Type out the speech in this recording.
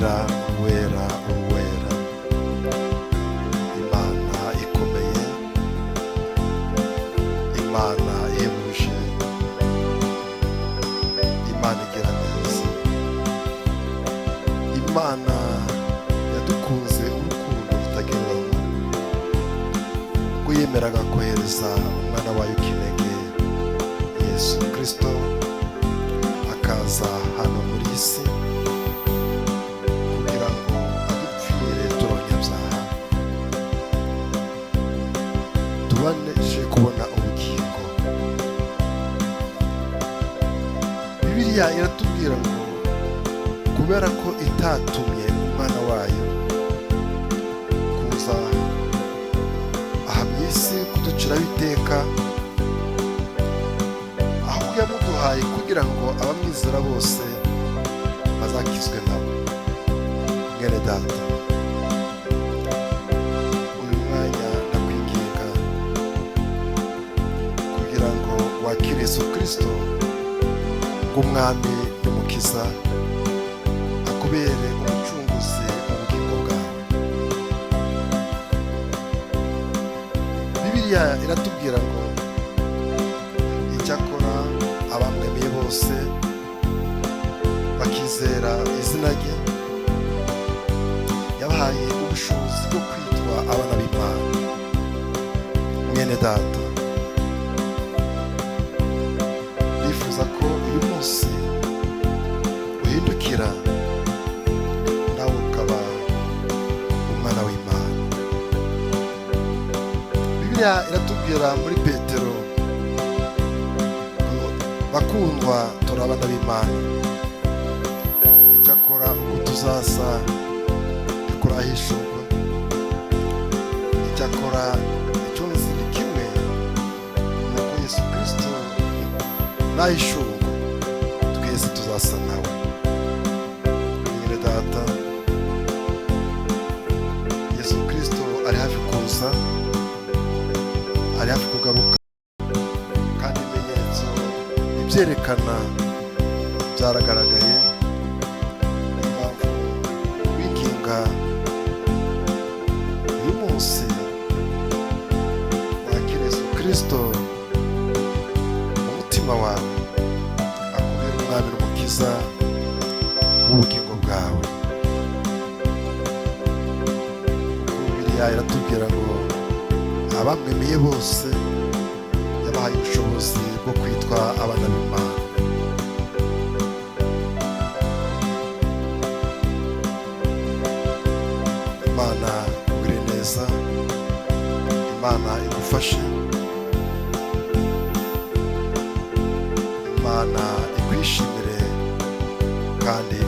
uwera uwera uwera, Imana ikomeye, Imana ihebuje, Imana igira neza, Imana yadukunze urukundo rutagereranywa, ubwo yemeraga kohereza umwana wayo w'ikinege Yesu Kristo akaza hano muri iyi si kugira ngo adupfire turi abanyabyaha, tubashe kubona ubugingo. Bibiliya iratubwira ngo kubera ko itatumye umwana wayo kuza aha mu isi kuduciraho iteka, ahubwo yamuduhaye kugira ngo abamwizera bose bazakizwe nabo. Mwene data, uyu mwanya ndakwinginga kugira ngo wakire Yesu Kristo nk'umwami n'umukiza, akubere umucunguzi mu bugingo bwawe. Bibiliya iratubwira ngo icyakora abamwemeye bose bakizera izina rye, yabahaye ubushobozi bwo kwitwa abana b'Imana. Mwene data, ndifuza ko uyu munsi uhindukira nawe ukaba umwana w'Imana. Bibiliya iratubwira muri Petero ngo bakundwa turi abana b'Imana, icyakora uko tuzasa ntikurahishurwa, icyakora icyo nzi ni kimwe, ni uko Yesu Kristo nahishurwa twese tuzasa nawe. Mwene data, Yesu Kristo ari hafi kuza, ari hafi kugaruka, kandi ibimenyetso ibyerekana byaragaragaye. Niyo mpamvu winginga uyu munsi wakire Yesu Kristo mu mutima wawe, akubera umwami n'umukiza w'ubugingo bwawe. Bibiliya iratubwira ngo abamwemeye bose yabahaye ubushobozi bwo kwitwa abana b'Imana. Imana ikugirire neza, Imana igufashe, Imana ikwishimire kandi